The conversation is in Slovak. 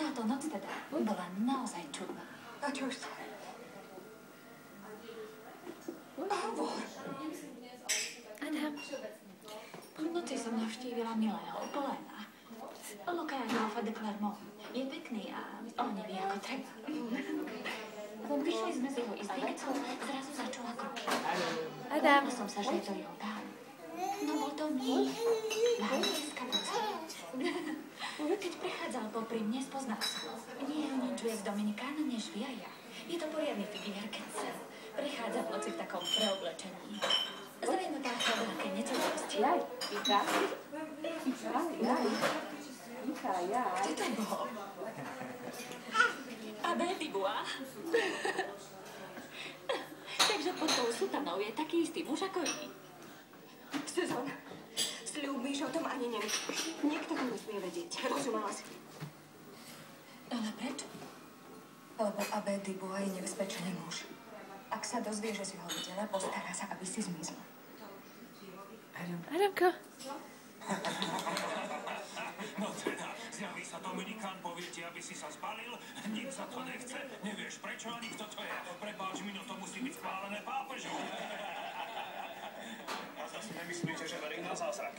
Táto noc teda bola naozaj čudná. A čo už? Hovor. Adam, v noci som navštívila milého Glena. Lokálneho de Clermont. Je pekný a ohnivý ako treba. Vyšli sme z jeho izby, keď som zrazu začula kroky. Adam. Som sa, že je to jeho dám. No bol to mních. Láhne z kapuce. Keď prechádzal popri mne, spoznal som ho. Nie je nič viac Dominikán než vy a ja. Je to poriadny figurier, keď sa prechádza v noci v takom preoblečení. Zrejme pácha veľké necitosti. Jaj, Vika. Jaj. Kto to bol? Abel Dubois. Takže pod tou sutanou je taký istý muž ako iný. Susan, sľub mi, že o tom ani nemyslíš. Nikto to nesmie vedieť. Rozumela si? Ale prečo? Lebo Abel Dubois je nebezpečný muž. Ak sa dozvie, že si ho videla, postará sa, aby si zmizla. Adamko. No teda, zjaví sa Dominikán, povie ti, aby si sa zbalil, nič za to nechce, nevieš prečo ani kto to je. Prepáč mi, no to musí byť schválené pápežom. A zase nemyslíte, že verím na zázrak?